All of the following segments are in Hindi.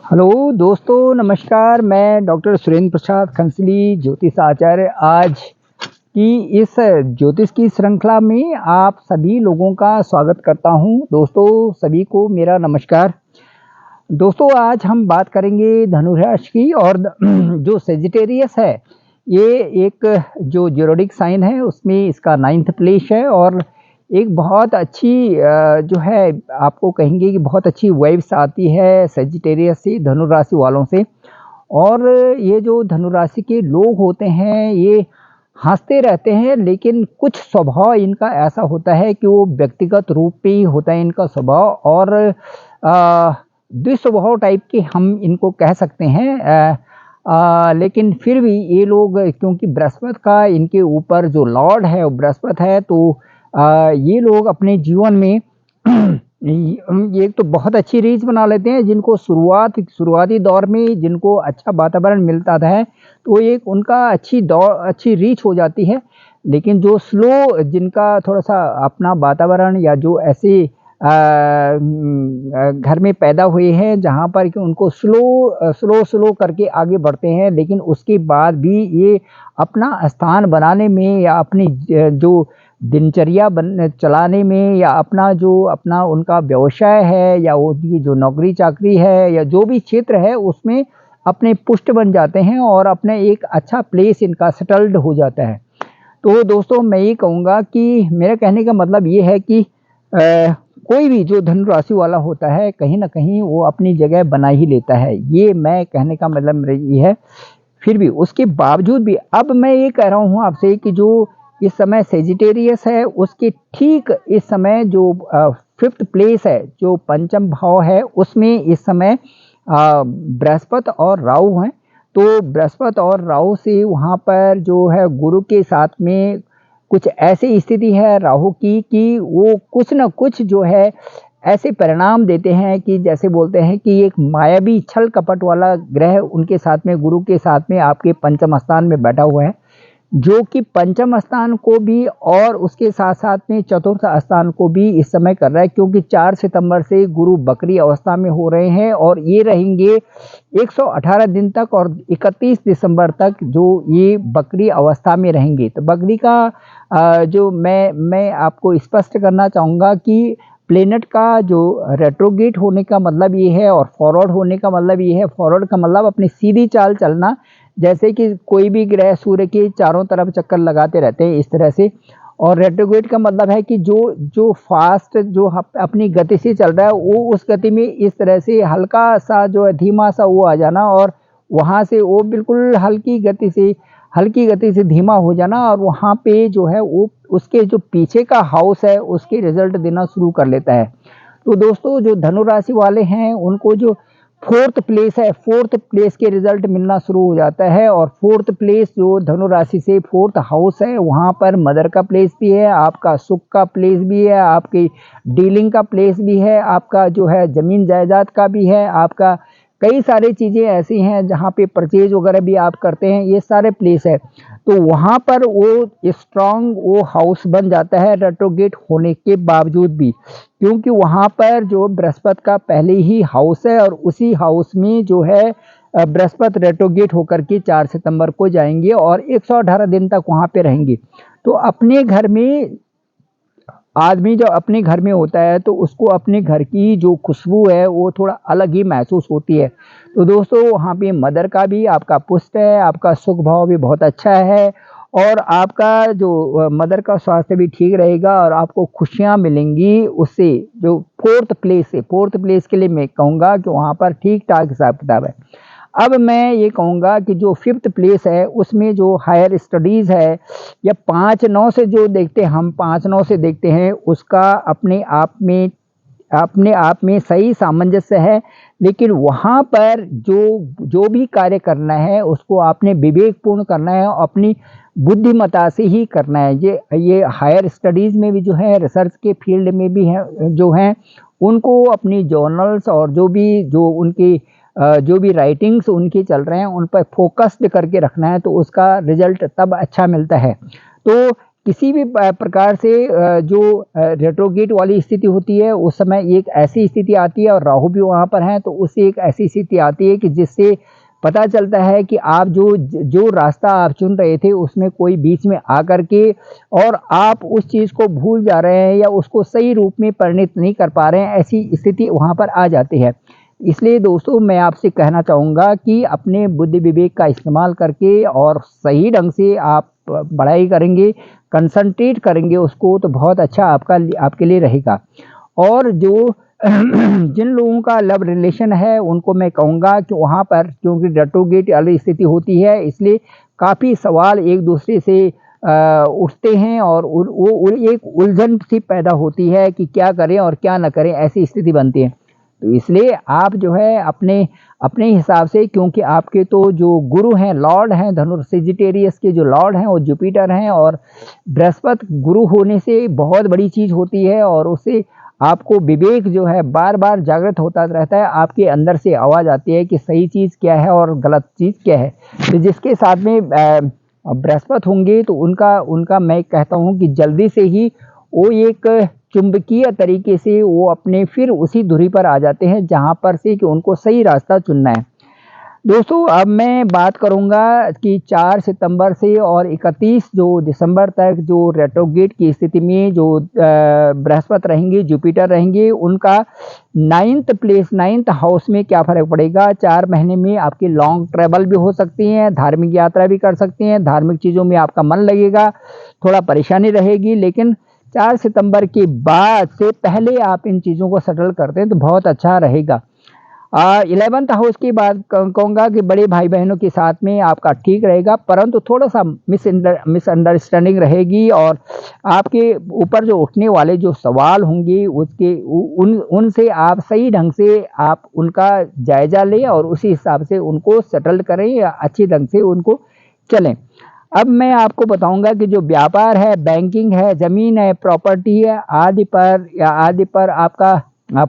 हेलो दोस्तों, नमस्कार। मैं डॉक्टर सुरेंद्र प्रसाद खंसली, ज्योतिष आचार्य। आज की इस ज्योतिष की श्रृंखला में आप सभी लोगों का स्वागत करता हूं। दोस्तों, सभी को मेरा नमस्कार। दोस्तों, आज हम बात करेंगे धनु राशि की। और जो सेजिटेरियस है, ये एक जो ज़ोडिएक साइन है उसमें इसका 9th प्लेस है। और एक बहुत अच्छी जो है, आपको कहेंगे कि बहुत अच्छी वाइब्स आती है सेजिटेरियस से, धनु राशि वालों से। और ये जो धनु राशि के लोग होते हैं, ये हंसते रहते हैं, लेकिन कुछ स्वभाव इनका ऐसा होता है कि वो व्यक्तिगत रूप पे ही होता है इनका स्वभाव। और दुस्वभाव टाइप के हम इनको कह सकते हैं। लेकिन फिर भी ये लोग, क्योंकि बृहस्पति का इनके ऊपर जो लॉर्ड है वो बृहस्पति है, तो ये लोग अपने जीवन में ये तो बहुत अच्छी रीच बना लेते हैं। जिनको शुरुआती दौर में जिनको अच्छा वातावरण मिलता है, तो एक उनका अच्छी रीच हो जाती है। लेकिन जो स्लो, जिनका थोड़ा सा अपना वातावरण या जो ऐसे घर में पैदा हुए हैं जहाँ पर कि उनको स्लो करके आगे बढ़ते हैं, लेकिन उसके बाद भी ये अपना स्थान बनाने में या अपनी जो दिनचर्या चलाने में, या अपना उनका व्यवसाय है, या उनकी जो नौकरी चाकरी है, या जो भी क्षेत्र है उसमें अपने पुष्ट बन जाते हैं और अपने एक अच्छा प्लेस इनका सेटल्ड हो जाता है। तो दोस्तों, मैं ये कहूँगा कि मेरा कहने का मतलब ये है कि कोई भी जो धनु राशि वाला होता है, कहीं ना कहीं वो अपनी जगह बना ही लेता है। ये मैं कहने का मतलब मेरा ये है। फिर भी उसके बावजूद भी अब मैं ये कह रहा हूँ आपसे कि जो इस समय सेजिटेरियस है, उसके ठीक इस समय जो 5th प्लेस है, जो पंचम भाव है, उसमें इस समय बृहस्पति और राहु हैं। तो बृहस्पति और राहु से वहाँ पर जो है गुरु के साथ में कुछ ऐसी स्थिति है राहु की कि वो कुछ न कुछ जो है ऐसे परिणाम देते हैं कि जैसे बोलते हैं कि एक मायावी छल कपट वाला ग्रह उनके साथ में, गुरु के साथ में आपके पंचम स्थान में बैठा हुआ है, जो कि पंचम स्थान को भी और उसके साथ साथ में चतुर्थ स्थान को भी इस समय कर रहा है। क्योंकि 4 सितंबर से गुरु बकरी अवस्था में हो रहे हैं और ये रहेंगे 118 दिन तक, और 31 दिसंबर तक जो ये बकरी अवस्था में रहेंगे। तो बकरी का जो मैं आपको स्पष्ट करना चाहूँगा कि प्लेनेट का जो रेट्रोगेट होने का मतलब ये है, और फॉरवर्ड होने का मतलब ये है। फॉरवर्ड का मतलब अपनी सीधी चाल चलना, जैसे कि कोई भी ग्रह सूर्य के चारों तरफ चक्कर लगाते रहते हैं, इस तरह से। और रेट्रोगेट का मतलब है कि जो फास्ट, जो अपनी गति से चल रहा है, वो उस गति में इस तरह से हल्का सा जो है धीमा सा वो आ जाना, और वहाँ से वो बिल्कुल हल्की गति से धीमा हो जाना, और वहाँ पे जो है वो उसके जो पीछे का हाउस है उसके रिजल्ट देना शुरू कर लेता है। तो दोस्तों, जो धनु राशि वाले हैं उनको जो 4th प्लेस है, 4th प्लेस के रिजल्ट मिलना शुरू हो जाता है। और 4th प्लेस जो धनु राशि से 4th हाउस है, वहाँ पर मदर का प्लेस भी है, आपका सुख का प्लेस भी है, आपकी डीलिंग का प्लेस भी है, आपका जो है ज़मीन जायदाद का भी है, आपका कई सारी चीज़ें ऐसी हैं जहाँ पे परचेज वगैरह भी आप करते हैं, ये सारे प्लेस है। तो वहाँ पर वो स्ट्रांग वो हाउस बन जाता है रेट्रोगेट होने के बावजूद भी, क्योंकि वहाँ पर जो बृहस्पति का पहले ही हाउस है, और उसी हाउस में जो है बृहस्पति रेट्रोगेट होकर के 4 सितंबर को जाएंगे और 118 दिन तक वहाँ पे रहेंगे। तो अपने घर में आदमी जब अपने घर में होता है, तो उसको अपने घर की जो खुशबू है वो थोड़ा अलग ही महसूस होती है। तो दोस्तों, वहाँ पे मदर का भी आपका पुष्ट है, आपका सुख भाव भी बहुत अच्छा है, और आपका जो मदर का स्वास्थ्य भी ठीक रहेगा, और आपको खुशियाँ मिलेंगी उससे। जो 4th प्लेस के लिए मैं कहूँगा कि वहाँ पर ठीक ठाक हिसाब किताब है। अब मैं ये कहूँगा कि जो 5th प्लेस है, उसमें जो हायर स्टडीज़ है, या 5-9 से जो देखते हैं हम, 5-9 से देखते हैं, उसका अपने आप में सही सामंजस्य है। लेकिन वहाँ पर जो भी कार्य करना है उसको आपने विवेकपूर्ण करना है, अपनी बुद्धिमत्ता से ही करना है। ये हायर स्टडीज़ में भी जो है, रिसर्च के फील्ड में भी है जो हैं, उनको अपनी जर्नल्स और जो भी राइटिंग्स उनकी चल रहे हैं उन पर फोकस्ड करके रखना है, तो उसका रिजल्ट तब अच्छा मिलता है। तो किसी भी प्रकार से जो रेट्रोगेट वाली स्थिति होती है उस समय एक ऐसी स्थिति आती है, और राहु भी वहाँ पर हैं, तो उससे एक ऐसी स्थिति आती है कि जिससे पता चलता है कि आप जो रास्ता आप चुन रहे थे उसमें कोई बीच में आकर के और आप उस चीज़ को भूल जा रहे हैं या उसको सही रूप में परिणित नहीं कर पा रहे हैं, ऐसी स्थिति वहाँ पर आ जाती है। इसलिए दोस्तों मैं आपसे कहना चाहूँगा कि अपने बुद्धि विवेक का इस्तेमाल करके और सही ढंग से आप पढ़ाई करेंगे, कंसंट्रेट करेंगे उसको, तो बहुत अच्छा आपके लिए रहेगा। और जो जिन लोगों का लव रिलेशन है उनको मैं कहूँगा कि वहाँ पर क्योंकि रेट्रोगेट वाली स्थिति होती है, इसलिए काफ़ी सवाल एक दूसरे से उठते हैं और वो एक उलझन सी पैदा होती है कि क्या करें और क्या ना करें, ऐसी स्थिति बनती है। तो इसलिए आप जो है अपने अपने हिसाब से, क्योंकि आपके तो जो गुरु हैं, लॉर्ड हैं, धनु सेजिटेरियस के जो लॉर्ड हैं वो जुपिटर हैं, और बृहस्पति गुरु होने से बहुत बड़ी चीज़ होती है, और उससे आपको विवेक जो है बार बार जागृत होता रहता है, आपके अंदर से आवाज़ आती है कि सही चीज़ क्या है और गलत चीज़ क्या है। तो जिसके साथ में बृहस्पति होंगे तो उनका मैं कहता हूँ कि जल्दी से ही वो एक चुंबकीय तरीके से वो अपने फिर उसी धुरी पर आ जाते हैं जहाँ पर से कि उनको सही रास्ता चुनना है। दोस्तों अब मैं बात करूंगा कि 4 सितंबर से और 31 जो दिसंबर तक जो रेट्रोगेट की स्थिति में जो बृहस्पति रहेंगे, जुपिटर रहेंगे, उनका 9th हाउस में क्या फ़र्क पड़ेगा। 4 महीने में आपकी लॉन्ग ट्रैवल भी हो सकती हैं, धार्मिक यात्रा भी कर सकती हैं, धार्मिक चीज़ों में आपका मन लगेगा, थोड़ा परेशानी रहेगी, लेकिन 4 सितंबर के बाद से पहले आप इन चीज़ों को सेटल करते हैं तो बहुत अच्छा रहेगा। 11th हाउस की बात कहूँगा कि बड़े भाई बहनों के साथ में आपका ठीक रहेगा, परंतु थोड़ा सा मिसअंडरस्टैंडिंग रहेगी, और आपके ऊपर जो उठने वाले जो सवाल होंगे उसके उनसे आप सही ढंग से आप उनका जायज़ा लें और उसी हिसाब से उनको सेटल करें या अच्छी ढंग से उनको चलें। अब मैं आपको बताऊंगा कि जो व्यापार है, बैंकिंग है, ज़मीन है, प्रॉपर्टी है, आदि पर आपका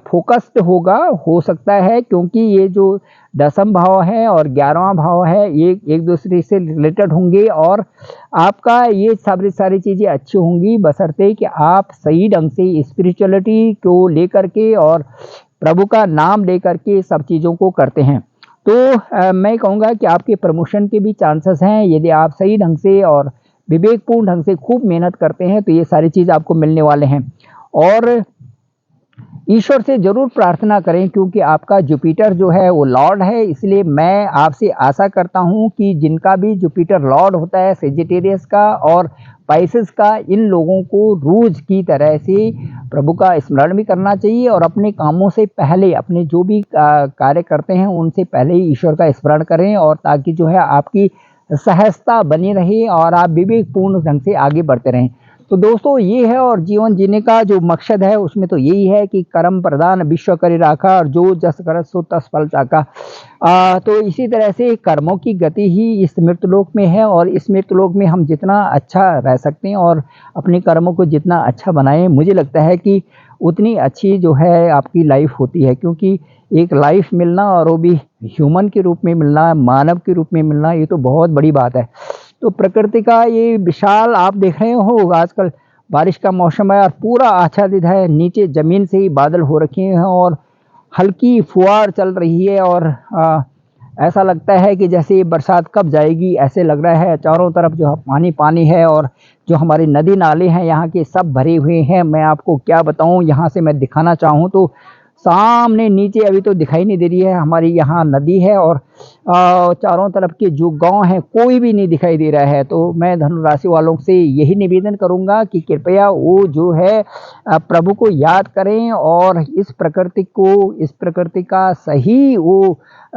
फोकस्ड होगा, हो सकता है, क्योंकि ये जो 10th भाव है और 11वां भाव है ये एक दूसरे से रिलेटेड होंगे, और आपका ये सारी चीज़ें अच्छी होंगी बशर्ते कि आप सही ढंग से स्पिरिचुअलिटी को लेकर के और प्रभु का नाम लेकर के सब चीज़ों को करते हैं। तो मैं कहूँगा कि आपके प्रमोशन के भी चांसेस हैं यदि आप सही ढंग से और विवेकपूर्ण ढंग से खूब मेहनत करते हैं, तो ये सारी चीज़ आपको मिलने वाले हैं। और ईश्वर से ज़रूर प्रार्थना करें, क्योंकि आपका जुपिटर जो है वो लॉर्ड है, इसलिए मैं आपसे आशा करता हूं कि जिनका भी जुपिटर लॉर्ड होता है, सेजिटेरियस का और पाइसेस का, इन लोगों को रोज़ की तरह से प्रभु का स्मरण भी करना चाहिए, और अपने कामों से पहले अपने जो भी कार्य करते हैं उनसे पहले ही ईश्वर का स्मरण करें, और ताकि जो है आपकी सहजता बनी रहे और आप विवेकपूर्ण ढंग से आगे बढ़ते रहें। तो दोस्तों ये है, और जीवन जीने का जो मकसद है उसमें तो यही है कि कर्म प्रदान विश्व करि राखा, और जो जस करत सो तस फल चाखा। तो इसी तरह से कर्मों की गति ही इस मृतलोक में है, और इस मृतलोक में हम जितना अच्छा रह सकते हैं और अपने कर्मों को जितना अच्छा बनाएं, मुझे लगता है कि उतनी अच्छी जो है आपकी लाइफ होती है, क्योंकि एक लाइफ मिलना और वो भी ह्यूमन के रूप में मिलना, मानव के रूप में मिलना, ये तो बहुत बड़ी बात है। तो प्रकृति का ये विशाल आप देख रहे हो, आजकल बारिश का मौसम है और पूरा आच्छादित है, नीचे ज़मीन से ही बादल हो रखे हैं और हल्की फुहार चल रही है, और ऐसा लगता है कि जैसे ये बरसात कब जाएगी, ऐसे लग रहा है। चारों तरफ जो पानी पानी है, और जो हमारे नदी नाले हैं यहाँ के सब भरे हुए हैं। मैं आपको क्या बताऊँ, यहाँ से मैं दिखाना चाहूँ तो सामने नीचे अभी तो दिखाई नहीं दे रही है, हमारी यहाँ नदी है, और चारों तरफ के जो गांव हैं कोई भी नहीं दिखाई दे रहा है। तो मैं धनु राशि वालों से यही निवेदन करूंगा कि कृपया वो जो है प्रभु को याद करें, और इस प्रकृति का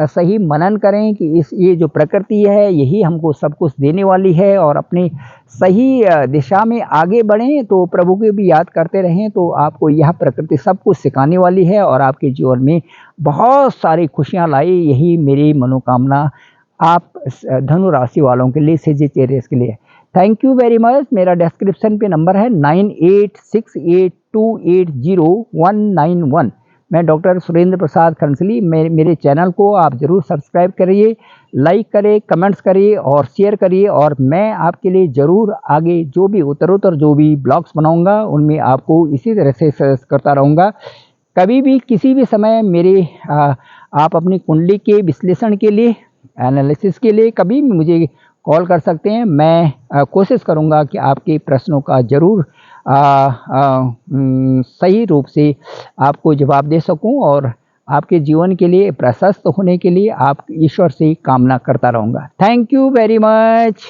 सही मनन करें कि ये जो प्रकृति है यही हमको सब कुछ देने वाली है, और अपने सही दिशा में आगे बढ़ें, तो प्रभु को भी याद करते रहें, तो आपको यह प्रकृति सब कुछ सिखाने वाली है और आपके जीवन में बहुत सारी खुशियां लाई। यही मेरी मनोकामना आप धनु राशि वालों के लिए, सेजिटेरियस के लिए। Thank you very much. मेरा डिस्क्रिप्शन पे नंबर है 9868280191। मैं डॉक्टर सुरेंद्र प्रसाद खरंसली। मेरे चैनल को आप ज़रूर सब्सक्राइब करिए, लाइक करें, कमेंट्स करिए और शेयर करिए, और मैं आपके लिए ज़रूर आगे जो भी उत्तरोत्तर जो भी ब्लॉग्स बनाऊंगा उनमें आपको इसी तरह से सजेस्ट करता रहूँगा। कभी भी किसी भी समय मेरे आप अपनी कुंडली के विश्लेषण के लिए, एनालिसिस के लिए कभी भी मुझे कॉल कर सकते हैं। मैं कोशिश करूंगा कि आपके प्रश्नों का ज़रूर सही रूप से आपको जवाब दे सकूं, और आपके जीवन के लिए प्रशस्त होने के लिए आप ईश्वर से कामना करता रहूँगा। Thank you very much.